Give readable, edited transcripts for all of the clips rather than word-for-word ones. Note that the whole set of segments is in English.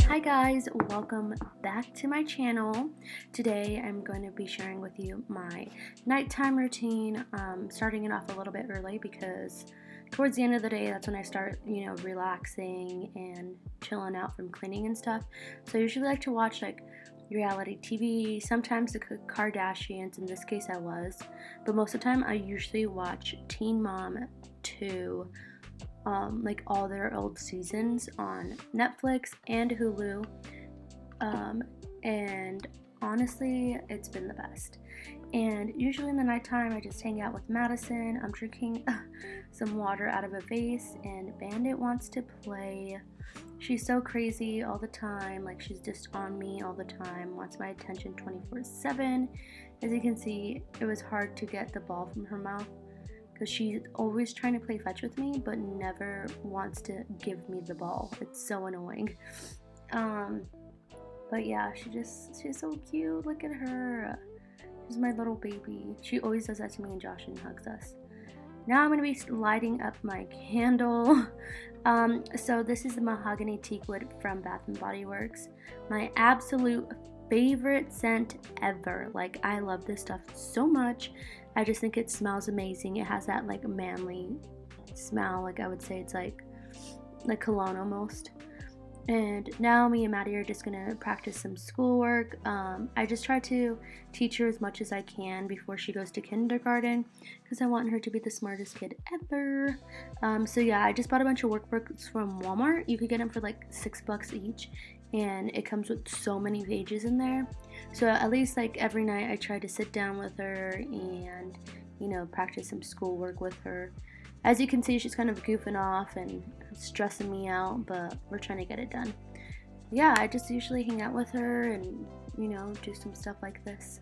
Hi guys, welcome back to my channel. Today I'm going to be sharing with you my nighttime routine, starting it off a little bit early because towards the end of the day that's when I start, relaxing and chilling out from cleaning and stuff. So I usually like to watch like reality TV, sometimes the Kardashians, in this case I was, but most of the time I usually watch Teen Mom 2, like all their old seasons on Netflix and Hulu. And honestly, it's been the best. And usually in the nighttime, I just hang out with Madison. I'm drinking some water out of a vase, and Bandit wants to play. She's so crazy all the time, like she's just on me all the time, wants my attention 24/7. As you can see, it was hard to get the ball from her mouth because she's always trying to play fetch with me but never wants to give me the ball. It's so annoying. But yeah, she's so cute. Look at her. She's my little baby. She always does that to me and Josh and hugs us. Now I'm going to be lighting up my candle. So this is the mahogany teak wood from Bath and Body Works. My absolute favorite scent ever. Like, I love this stuff so much. I just think it smells amazing. It has that like manly smell. Like, I would say it's like cologne almost. And now me and Maddie are just gonna practice some schoolwork. I just try to teach her as much as I can before she goes to kindergarten because I want her to be the smartest kid ever. So yeah, I just bought a bunch of workbooks from Walmart. You could get them for like $6 each, and it comes with so many pages in there. So at least like every night I try to sit down with her and practice some schoolwork with her. As you can see, she's kind of goofing off and stressing me out, but we're trying to get it done. Yeah, I just usually hang out with her and, do some stuff like this.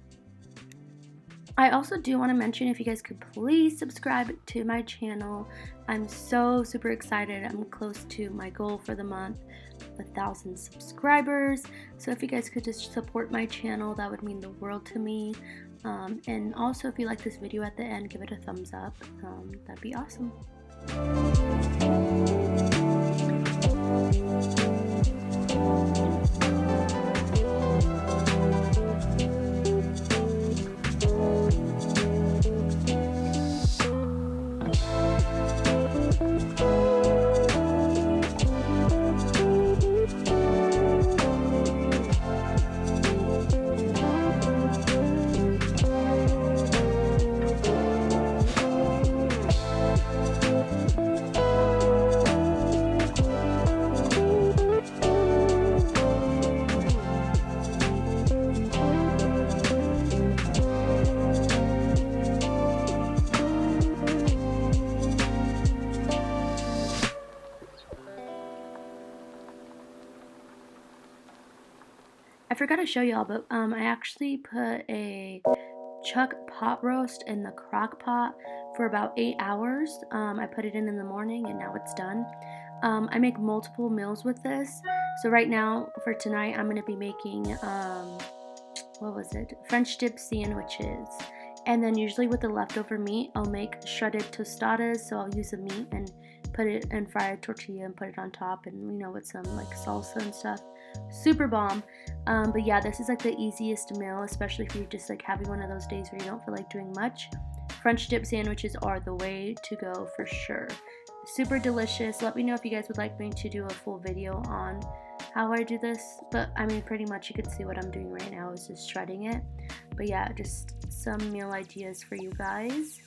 I also do want to mention, if you guys could please subscribe to my channel. I'm so super excited. I'm close to my goal for the month, 1,000 subscribers. So if you guys could just support my channel, that would mean the world to me. And also, if you like this video at the end, give it a thumbs up. That'd be awesome. I forgot to show y'all, but I actually put a chuck pot roast in the crock pot for about 8 hours. I put it in the morning and now it's done. I make multiple meals with this. So right now for tonight I'm going to be making, what was it? French dip sandwiches. And then usually with the leftover meat, I'll make shredded tostadas. So I'll use the meat and put it and fry a tortilla and put it on top, and with some like salsa and stuff. Super bomb. But yeah, this is like the easiest meal, especially if you're just like having one of those days where you don't feel like doing much. French dip sandwiches are the way to go for sure. Super delicious. Let me know if you guys would like me to do a full video on how I do this. But I mean, pretty much you can see what I'm doing right now is just shredding it. But yeah, just some meal ideas for you guys.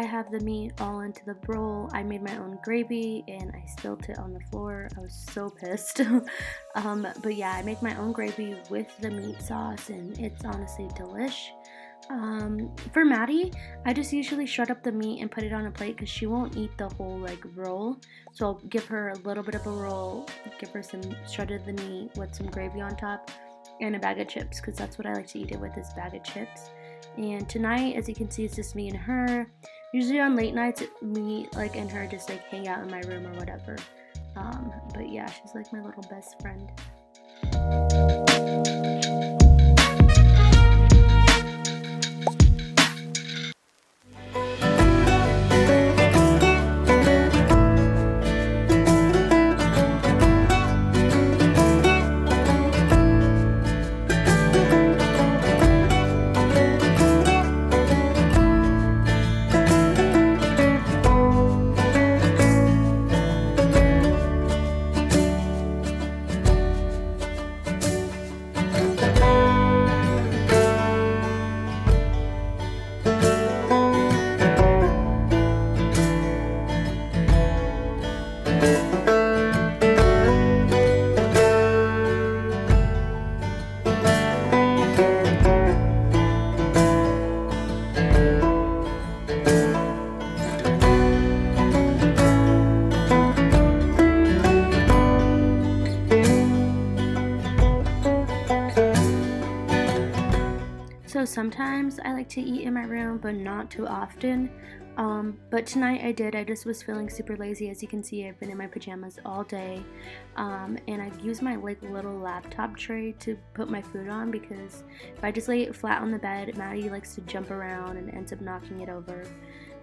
I have the meat all into the bowl. I made my own gravy and I spilled it on the floor. I was so pissed. But yeah, I make my own gravy with the meat sauce and it's honestly delish. For Maddie, I just usually shred up the meat and put it on a plate because she won't eat the whole like roll. So I'll give her a little bit of a roll, give her some shredded the meat with some gravy on top and a bag of chips because that's what I like to eat it with, is bag of chips. And tonight, as you can see, it's just me and her. Usually on late nights, me like and her just like hang out in my room or whatever. But yeah, she's like my little best friend. So sometimes I like to eat in my room, but not too often. But tonight I did. I just was feeling super lazy. As you can see, I've been in my pajamas all day. And I've used my like little laptop tray to put my food on because if I just lay it flat on the bed, Maddie likes to jump around and ends up knocking it over.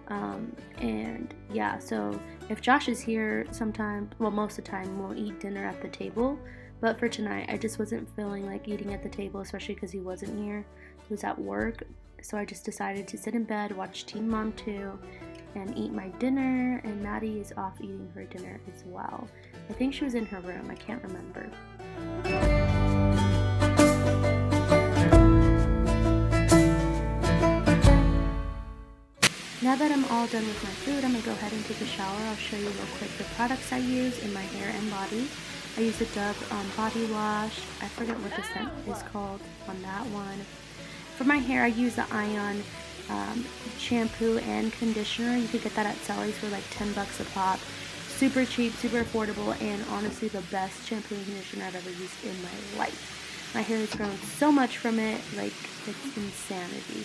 And yeah, so if Josh is here sometime, well, most of the time we'll eat dinner at the table. But for tonight, I just wasn't feeling like eating at the table, especially because he wasn't here. He was at work. So I just decided to sit in bed, watch Teen Mom 2, and eat my dinner. And Maddie is off eating her dinner as well. I think she was in her room. I can't remember. Now that I'm all done with my food, I'm going to go ahead and take a shower. I'll show you real quick the products I use in my hair and body. I use the Dove body wash. I forget what the scent is called on that one. For my hair, I use the Ion shampoo and conditioner. You could get that at Sally's for like $10 a pop. Super cheap, super affordable, and honestly the best shampoo and conditioner I've ever used in my life. My hair has grown so much from it, like it's insanity.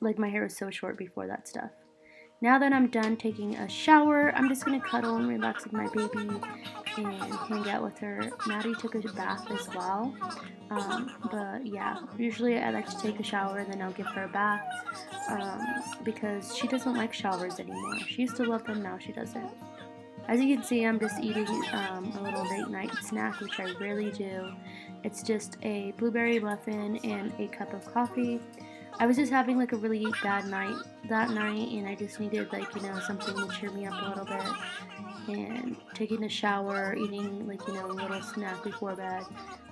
Like my hair was so short before that stuff. Now that I'm done taking a shower, I'm just going to cuddle and relax with my baby and hang out with her. Maddie took a bath as well. But yeah, usually I like to take a shower and then I'll give her a bath because she doesn't like showers anymore. She used to love them, now she doesn't. As you can see, I'm just eating a little late night snack, which I rarely do. It's just a blueberry muffin and a cup of coffee. I was just having like a really bad night that night and I just needed like, you know, something to cheer me up a little bit. And taking a shower, eating like, you know, a little snack before bed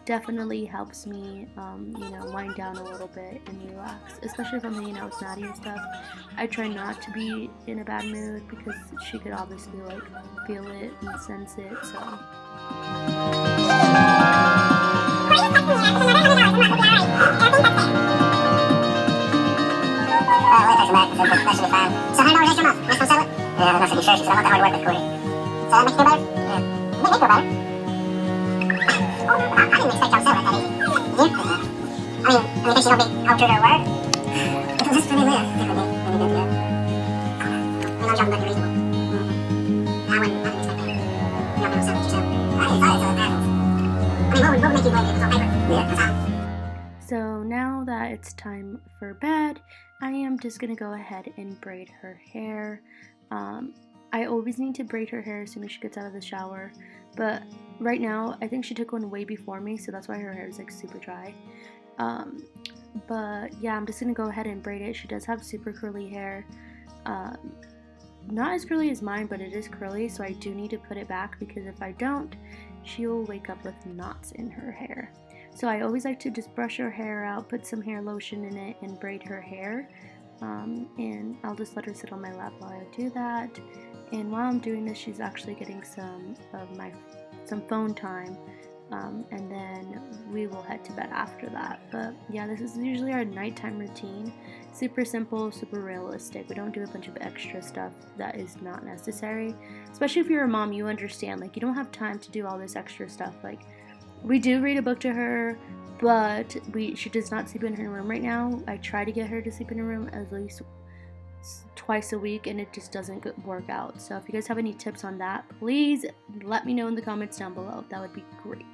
definitely helps me, you know, wind down a little bit and relax. Especially if I'm hanging out with Maddie and stuff. I try not to be in a bad mood because she could obviously like feel it and sense it, so. That should be fine. So $100 extra a month. Next one, sell it? Yeah, I'm not sure. She's not that hard to work with, Cody. So that makes you feel better? Yeah. Make me feel better. I didn't expect y'all to sell it that easy. Did you? I mean, think she don't be held true to her word? If it was for me, Leah, I think it would be. Maybe good, yeah. I mean, I'm jumping back to reasonable. I didn't expect that. You're not going to sell it yourself. I didn't thought it, so it matters. I mean, what would make you believe it? It's on paper. Yeah, that's all. So now that it's time for bed, I am just going to go ahead and braid her hair. I always need to braid her hair as soon as she gets out of the shower, but right now I think she took one way before me, so that's why her hair is like super dry. But yeah, I'm just going to go ahead and braid it. She does have super curly hair. Not as curly as mine, but it is curly, so I do need to put it back because if I don't, she'll wake up with knots in her hair. So I always like to just brush her hair out, put some hair lotion in it, and braid her hair. and I'll just let her sit on my lap while I do that. And while I'm doing this, she's actually getting some phone time, and then we will head to bed after that. But yeah, this is usually our nighttime routine. Super simple, super realistic. We don't do a bunch of extra stuff that is not necessary. Especially if you're a mom, you understand, like, you don't have time to do all this extra stuff. Like, we do read a book to her, but she does not sleep in her room right now. I try to get her to sleep in her room at least twice a week, and it just doesn't work out. So if you guys have any tips on that, please let me know in the comments down below. That would be great.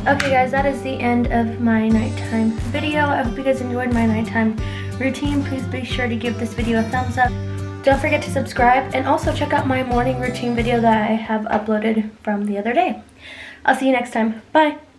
Okay guys, that is the end of my nighttime video. I hope you guys enjoyed my nighttime routine. Please be sure to give this video a thumbs up. Don't forget to subscribe, and also check out my morning routine video that I have uploaded from the other day. I'll see you next time. Bye!